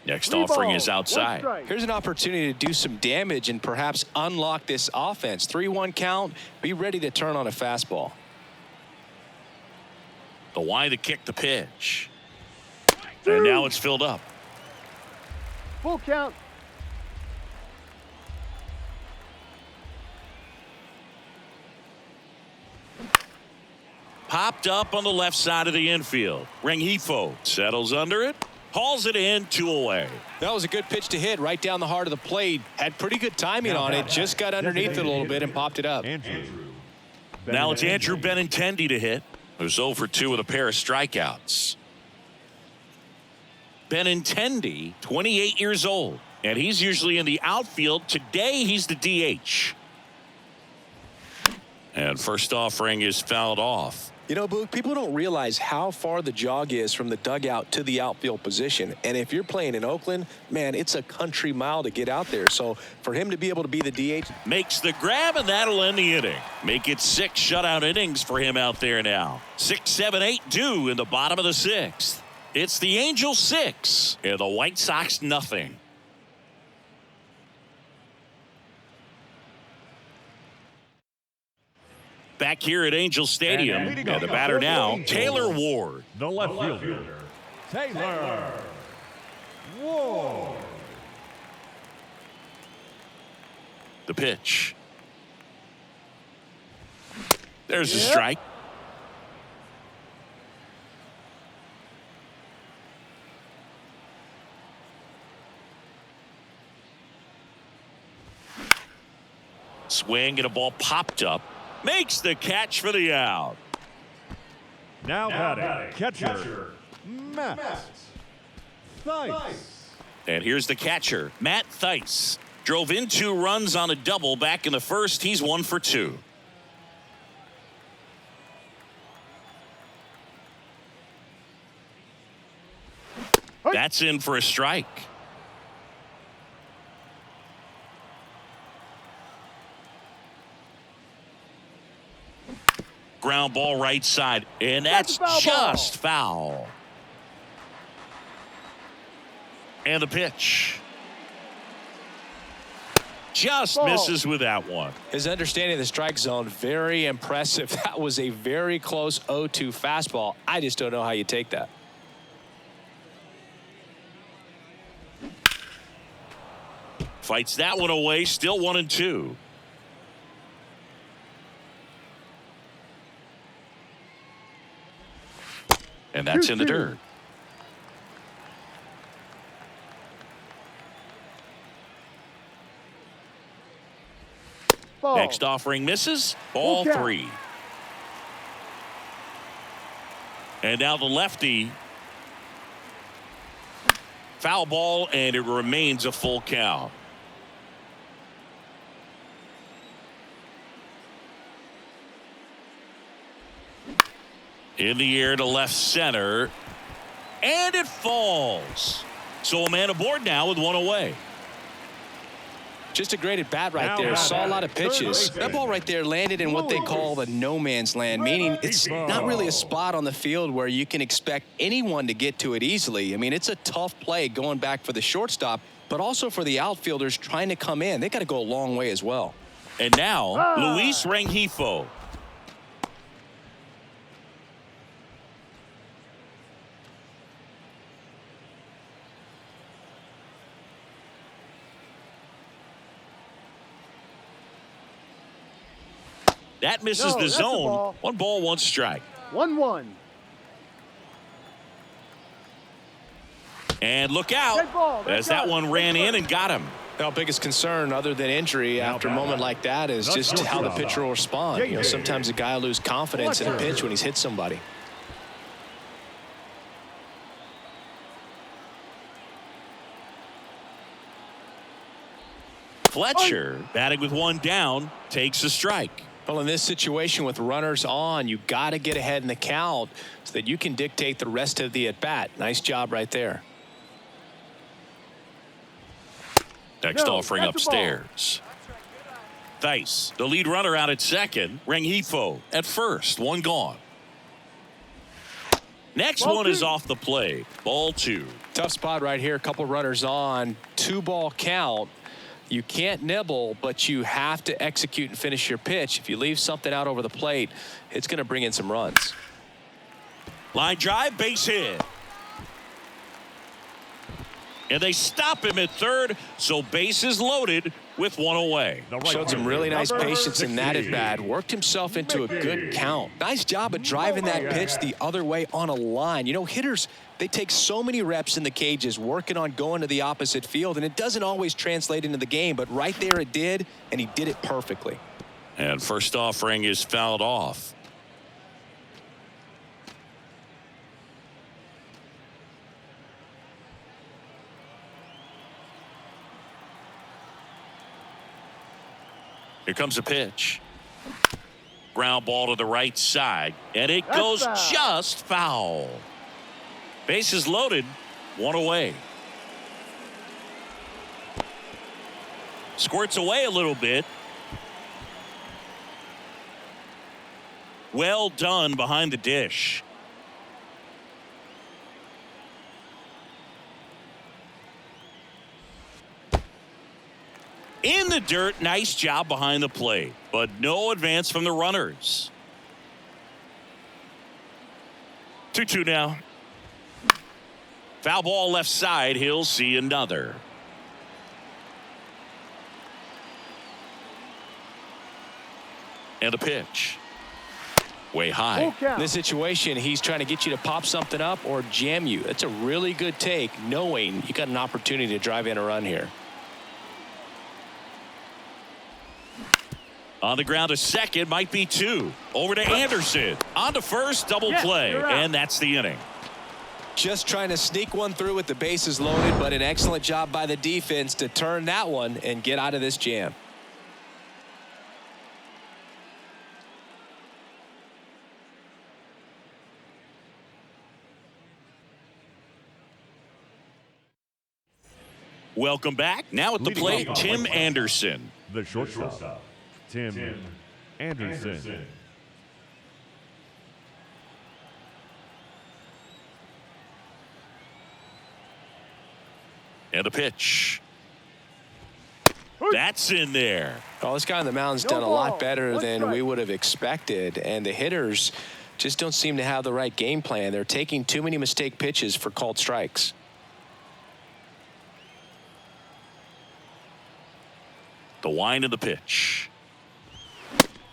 Next offering is outside. Here's an opportunity to do some damage and perhaps unlock this offense. 3-1 count. Be ready to turn on a fastball. The wind to kick the pitch. And now it's filled up. Full count. Popped up on the left side of the infield. Rengifo settles under it. Hauls it in, 2 away. That was a good pitch to hit right down the heart of the plate. Had pretty good timing on it. Just got underneath it a little bit and popped it up. Now it's Andrew Benintendi to hit. Who's 0 for 2 with a pair of strikeouts. Benintendi, 28 years old, and he's usually in the outfield. Today, he's the DH. And first offering is fouled off. You know, Boog, people don't realize how far the jog is from the dugout to the outfield position. And if you're playing in Oakland, man, it's a country mile to get out there. So for him to be able to be the DH. Makes the grab, and that'll end the inning. Make it 6 shutout innings for him out there now. 6, 7, 8 due in the bottom of the 6th. It's the Angels 6 and the White Sox nothing. Back here at Angel Stadium, and the batter now, Taylor Ward. The left fielder, Taylor Ward. The pitch. There's a strike. Swing and a ball popped up. Makes the catch for the out. Now batting, catcher, Matt Thaiss. And here's the catcher, Matt Thaiss. Drove in 2 runs on a double back in the first. He's 1 for 2. That's in for a strike. Ground ball right side, and that's just foul. And the pitch. Just misses with that one. His understanding of the strike zone, very impressive. That was a very close 0-2 fastball. I just don't know how you take that. Fights that one away, still 1-2. And that's in the dirt. Ball. Next offering misses. Ball 3. And now the lefty. Foul ball, and it remains a full count. In the air to left center, and it falls. So a man aboard now with 1 away. Just a great at bat right there. Saw a lot of pitches. That ball right there landed in what they call the no man's land, meaning it's not really a spot on the field where you can expect anyone to get to it easily. I mean, it's a tough play going back for the shortstop, but also for the outfielders trying to come in. They got to go a long way as well. And now Luis Rengifo. That misses the zone. 1 ball, 1 strike. 1-1. And look out as that one ran in and got him. Now, biggest concern other than injury after a moment like that is just how the pitcher will respond. You know, sometimes a guy will lose confidence in a pitch when he's hit somebody. Fletcher batting with 1 down takes a strike. Well, in this situation with runners on, you got to get ahead in the count so that you can dictate the rest of the at bat. Nice job right there. Next offering upstairs. Thaiss, the lead runner, out at second. Rengifo at first. 1 gone. Next one is off the plate. Ball 2. Tough spot right here. A couple runners on. 2-ball count. You can't nibble, but you have to execute and finish your pitch. If you leave something out over the plate, it's going to bring in some runs. Line drive, base hit. And they stop him at third, so bases loaded with 1 away. Showed some really nice patience in that at bat. Worked himself into a good count. Nice job of driving that pitch the other way on a line. You know, hitters, they take so many reps in the cages working on going to the opposite field, and it doesn't always translate into the game, but right there it did, and he did it perfectly. And first offering is fouled off. Here comes a pitch. Ground ball to the right side, and it goes foul. just foul. Bases loaded, one away. Squirts away a little bit. Well done behind the dish. In the dirt, nice job behind the plate, but no advance from the runners. 2-2 now. Foul ball left side, he'll see another. And a pitch. Way high. In this situation, he's trying to get you to pop something up or jam you. That's a really good take, knowing you got an opportunity to drive in a run here. On the ground to second, might be two. Over to Anderson. On to first, double play. And that's the inning. Just trying to sneak one through with the bases loaded, but an excellent job by the defense to turn that one and get out of this jam. Welcome back. Now at the plate, Tim Anderson. The shortstop, Tim Anderson. And a pitch. That's in there. Well, this guy on the mound's done a lot better than we would have expected, and the hitters just don't seem to have the right game plan. They're taking too many mistake pitches for called strikes. The wind of the pitch.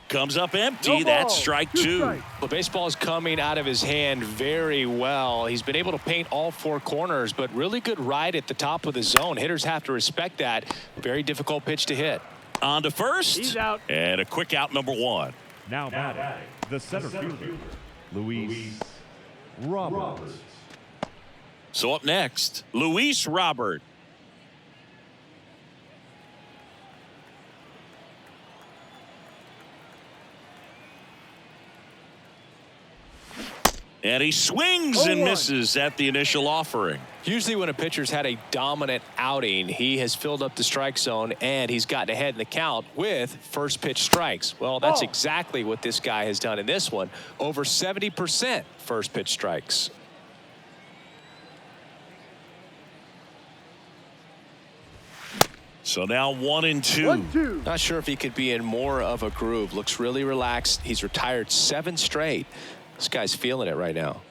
Comes up empty. That's strike two. The baseball is coming out of his hand very well. He's been able to paint all four corners, but really good ride at the top of the zone. Hitters have to respect that. Very difficult pitch to hit. On to first. He's out. And a quick out, number one. Now batting, the center fielder, Luis Roberts. So up next, Luis Robert. And he swings and misses at the initial offering. Usually when a pitcher's had a dominant outing, he has filled up the strike zone and he's gotten ahead in the count with first pitch strikes. Well, that's exactly what this guy has done in this one. Over 70% first pitch strikes. So now 1-2. Not sure if he could be in more of a groove. Looks really relaxed. He's retired 7 straight. This guy's feeling it right now.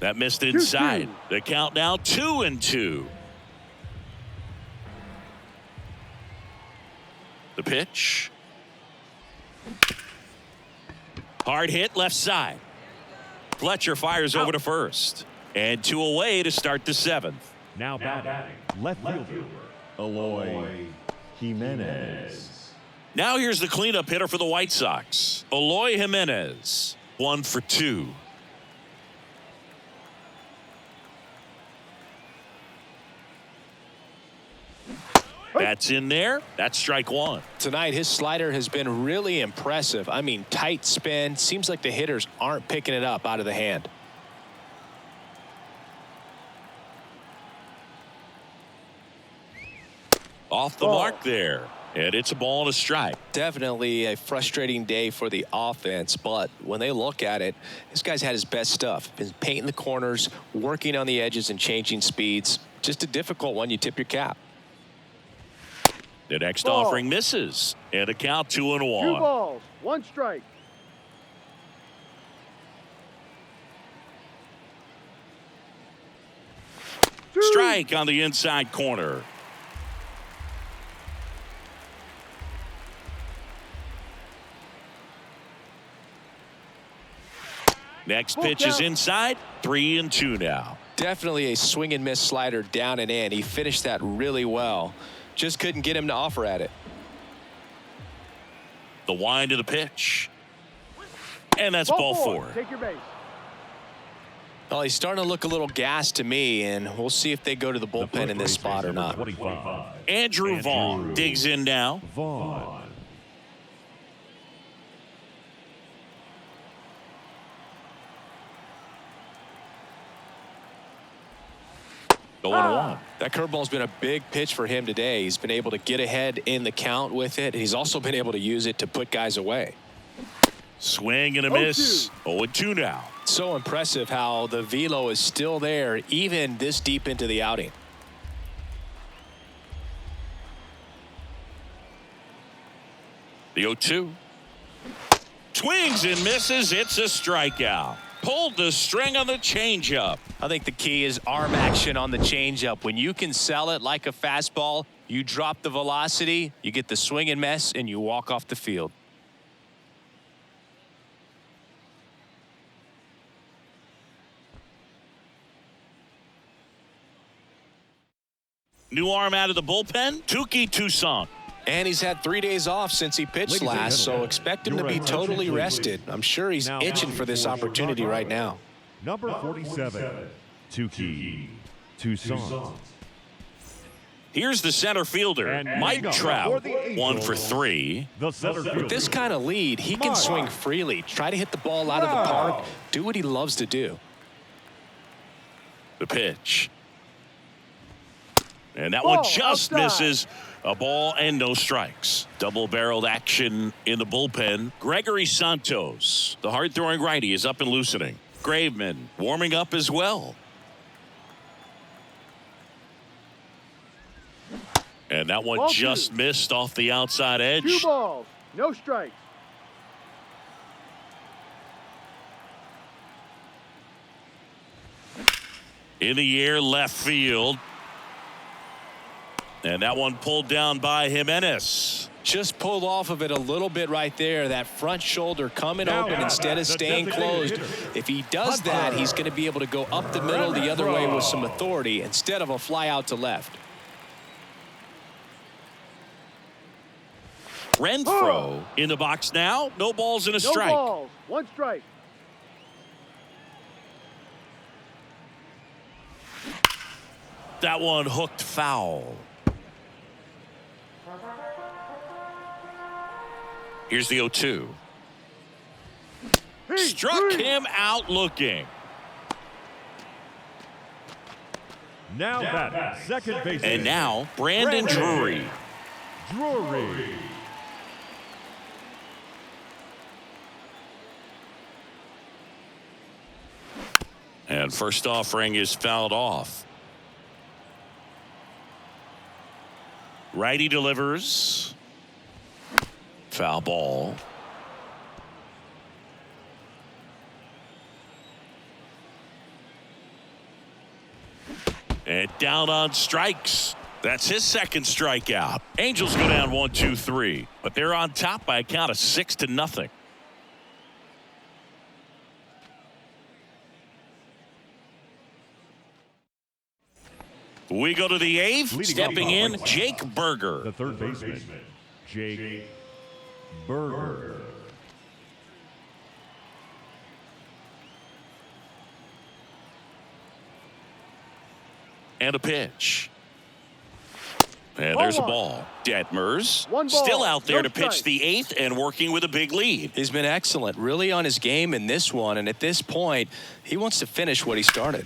That missed inside. The count now 2-2. The pitch. Hard hit left side. Fletcher fires over to first. And 2 away to start the 7th. Now batting, left fielder, Eloy Jimenez. Now here's the cleanup hitter for the White Sox, Eloy Jimenez. 1 for 2. That's in there. That's strike one. Tonight, his slider has been really impressive. I mean, tight spin. Seems like the hitters aren't picking it up out of the hand. Off the mark there. And it's a ball and a strike. Definitely a frustrating day for the offense, but when they look at it, this guy's had his best stuff. Been painting the corners, working on the edges and changing speeds. Just a difficult one. You tip your cap. The next offering misses. And a count 2-1. 2 balls, 1 strike. Strike on the inside corner. Next pitch is inside. 3-2 now. Definitely a swing and miss slider down and in. He finished that really well. Just couldn't get him to offer at it. The wind of the pitch. And that's ball four. Take your base. Well, he's starting to look a little gassed to me, and we'll see if they go to the bullpen in this spot or not. Andrew Vaughn digs in now. Vaughn. Going one. That curveball's been a big pitch for him today. He's been able to get ahead in the count with it. He's also been able to use it to put guys away. Swing and a miss. 0-2 now. So impressive how the velo is still there even this deep into the outing. The 0-2. Swings and misses. It's a strikeout. Pulled the string on the changeup. I think the key is arm action on the changeup. When you can sell it like a fastball, you drop the velocity, you get the swing and miss, and you walk off the field. New arm out of the bullpen. Touki Toussaint. And he's had 3 days off since he pitched last, so expect him to be totally rested. I'm sure he's itching for this opportunity right now. Number 47, Touki Toussaint. Here's the center fielder, Mike Trout, 1 for 3. The center fielder. With this kind of lead, he can swing freely, try to hit the ball out of the park, do what he loves to do. The pitch. And that one just misses. A ball and no strikes. Double-barreled action in the bullpen. Gregory Santos, the hard-throwing righty, is up and loosening. Graveman warming up as well. And that one just missed off the outside edge. 2 balls, no strikes. In the air, left field. And that one pulled down by Jimenez. Just pulled off of it a little bit right there. That front shoulder coming open instead of staying closed. If he does that, he's going to be able to go up the middle the other way with some authority instead of a fly out to left. Renfroe in the box now. No balls and a strike. No balls, 1 strike. That one hooked foul. Here's the 0-2. Struck him out looking. Now batting, second base. And now Brandon Drury. Drury. And first offering is fouled off. Righty delivers. Foul ball. And down on strikes. That's his second strikeout. Angels go down 1-2-3, but they're on top by a count of 6-0. We go to the 8th. Stepping in, Jake Berger. The third baseman, Jake Berger. And a pitch. And there's a ball. Detmers still out there to pitch the 8th and working with a big lead. He's been excellent, really on his game in this one. And at this point, he wants to finish what he started.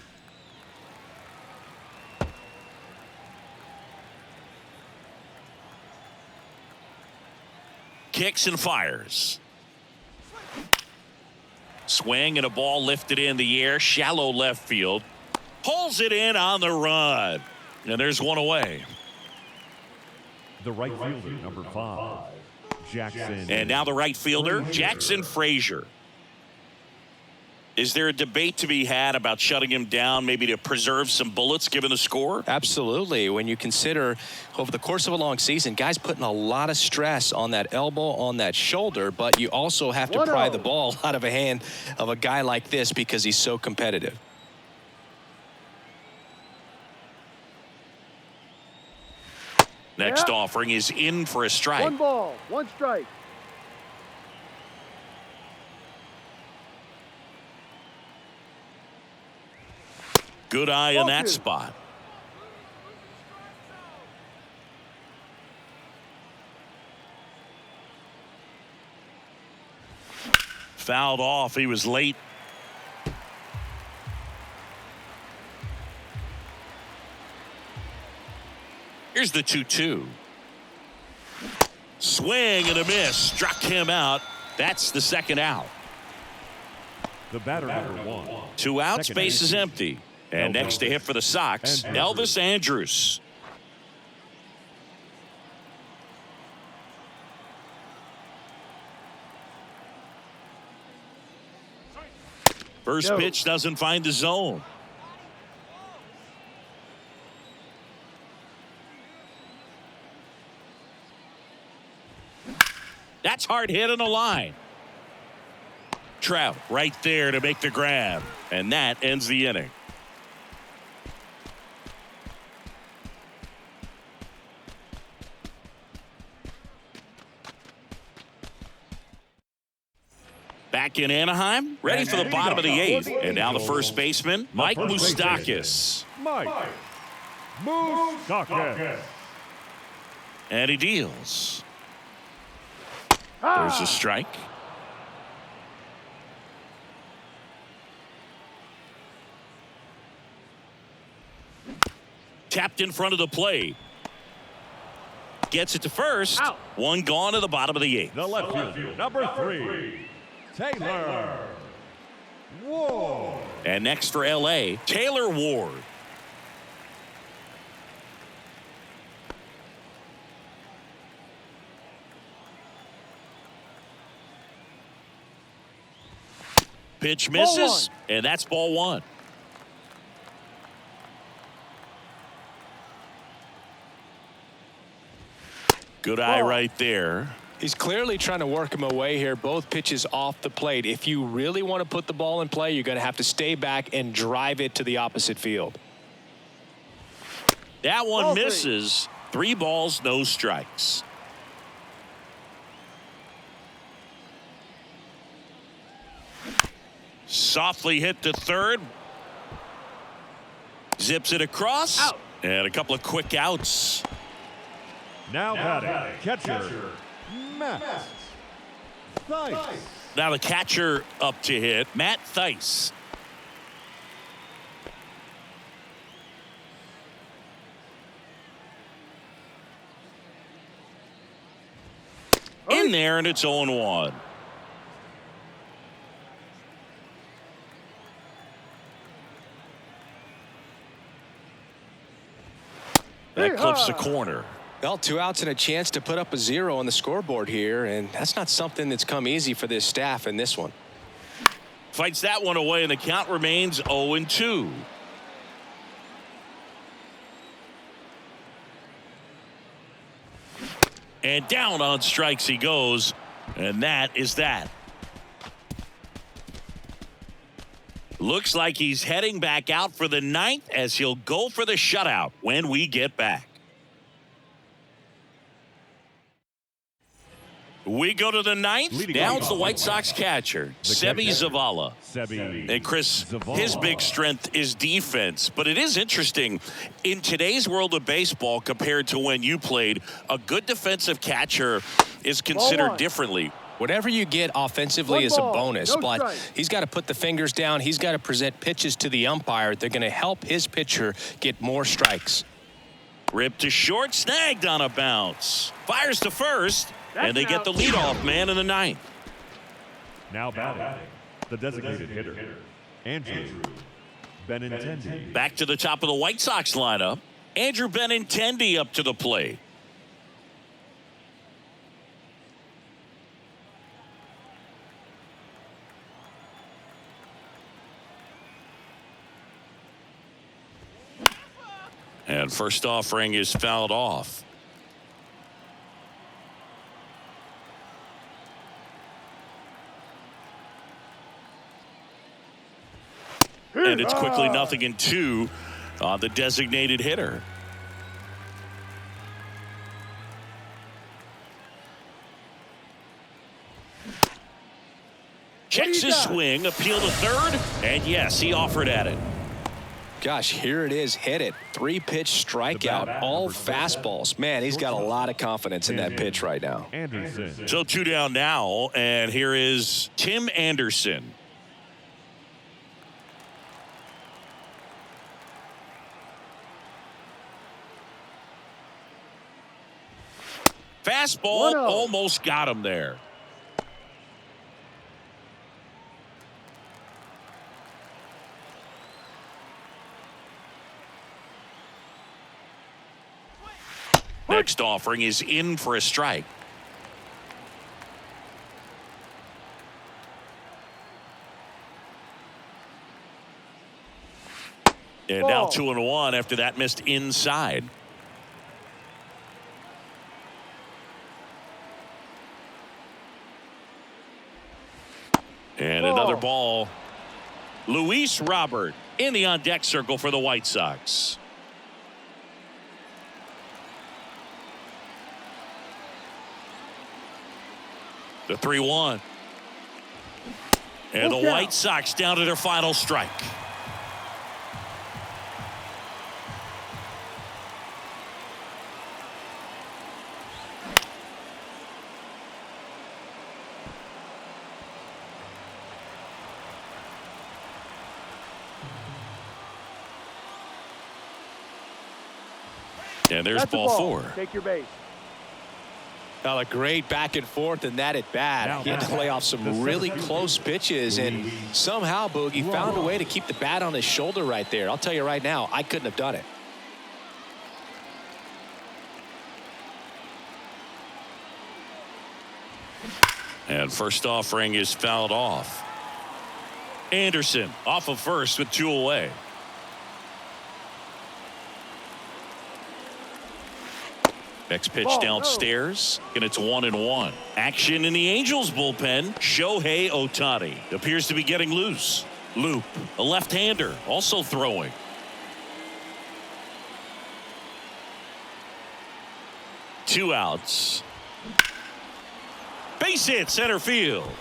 Kicks and fires. Swing and a ball lifted in the air. Shallow left field. Pulls it in on the run. And there's one away. The right fielder, number 5, Jackson. And now the right fielder, Jackson Frazier. Is there a debate to be had about shutting him down, maybe to preserve some bullets given the score? Absolutely. When you consider over the course of a long season, guys putting a lot of stress on that elbow, on that shoulder, but you also have to pry the ball out of a hand of a guy like this because he's so competitive. Next offering is in for a strike. 1 ball, 1 strike. Good eye in that spot. Fouled off. He was late. Here's the 2-2. Swing and a miss. Struck him out. That's the second out. The batter number 1. 2 outs. Second Base is inning. empty. And next to hit for the Sox, Elvis Andrus. First pitch doesn't find the zone. That's hard hit on the line. Trout right there to make the grab. And that ends the inning. Back in Anaheim, ready for the bottom of the 8th. And now the first baseman, Mike Moustakas. Mike Moustakas. And he deals. There's a strike. Tapped in front of the plate. Gets it to first. Out. One gone to the bottom of the 8th. The left fielder, number 3, Taylor Ward. And next for L.A., Taylor Ward. Pitch misses, and that's ball 1. Good eye right there. He's clearly trying to work him away here. Both pitches off the plate. If you really want to put the ball in play, you're going to have to stay back and drive it to the opposite field. That one misses. 3 balls, no strikes. Softly hit to third. Zips it across. Out. And a couple of quick outs. Now batting, catcher, Matt Thaiss. Now the catcher up to hit, Matt Thaiss. In there, and it's 0-1. That clips the corner. Well, 2 outs and a chance to put up a 0 on the scoreboard here, and that's not something that's come easy for this staff in this one. Fights that one away, and the count remains 0-2. And down on strikes he goes, and that is that. Looks like he's heading back out for the 9th as he'll go for the shutout when we get back. We go to the 9th. Now it's the White Sox catcher, Sebi Zavala. And Chris, his big strength is defense. But it is interesting, in today's world of baseball compared to when you played, a good defensive catcher is considered differently. Whatever you get offensively is a bonus, but he's got to put the fingers down. He's got to present pitches to the umpire. They're going to help his pitcher get more strikes. Ripped to short, snagged on a bounce. Fires to first, and they get the leadoff man in the 9th. Now batting, the designated hitter, Andrew Benintendi. Back to the top of the White Sox lineup, Andrew Benintendi up to the plate. And first offering is fouled off. And it's quickly 0-2 on the designated hitter. Checks his swing, appeal to third, and yes, he offered at it. Gosh, here it is. Hit it. 3-pitch strikeout. All fastballs. Man, he's got a lot of confidence in that pitch right now. Anderson. So 2 down now, and here is Tim Anderson. Fastball 1-0. almost got him there. Next offering is in for a strike. And now 2-1 after that missed inside. And another ball. Luis Robert in the on-deck circle for the White Sox. The 3-1. And the White Sox down to their final strike. And there's ball 4. Take your base. Well, a great back and forth in that at bat. He had to lay off some really close pitches, and somehow Boogie found a way to keep the bat on his shoulder right there. I'll tell you right now, I couldn't have done it. And first offering is fouled off. Anderson off of first with 2 away. Next pitch downstairs, and it's 1-1. Action in the Angels bullpen. Shohei Ohtani appears to be getting loose. Loop, a left-hander, also throwing. Two outs. Base hit center field.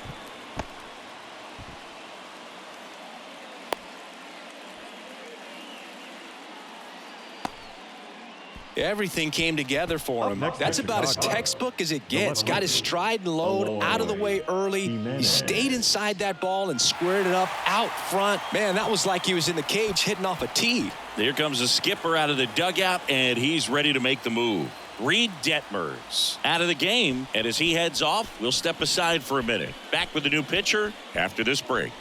Everything came together for him. That's about as textbook as it gets. Got his stride and load out of the way early. He stayed inside that ball and squared it up out front. Man, that was like he was in the cage hitting off a tee. Here comes the skipper out of the dugout, and he's ready to make the move. Reed Detmers out of the game, and as he heads off, we'll step aside for a minute. Back with the new pitcher after this break.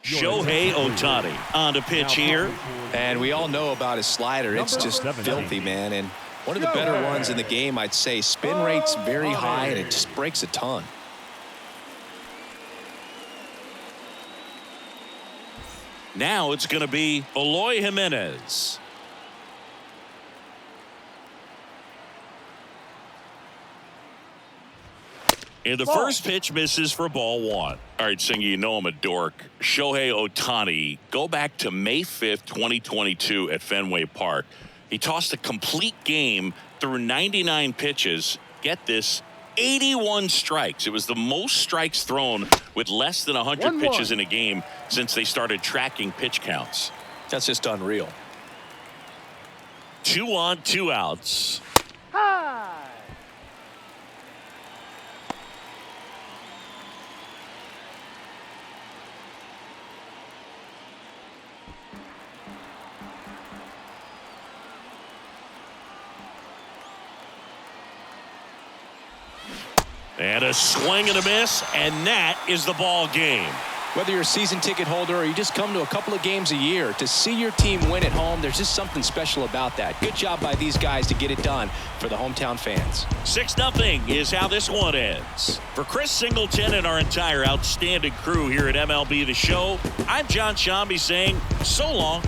Shohei Ohtani on the pitch here. And we all know about his slider. It's just filthy, man. And one of the better ones in the game, I'd say. Spin rate's very high, and it just breaks a ton. Now it's going to be Eloy Jimenez. And the first pitch misses for ball 1. All right, Singy, you know I'm a dork. Shohei Ohtani, go back to May 5th, 2022 at Fenway Park. He tossed a complete game through 99 pitches. Get this, 81 strikes. It was the most strikes thrown with less than 100 pitches in a game since they started tracking pitch counts. That's just unreal. 2 on, 2 outs. High. And a swing and a miss, and that is the ball game. Whether you're a season ticket holder or you just come to a couple of games a year, to see your team win at home, there's just something special about that. Good job by these guys to get it done for the hometown fans. 6-0 is how this one ends. For Chris Singleton and our entire outstanding crew here at MLB The Show, I'm John Shambi saying so long.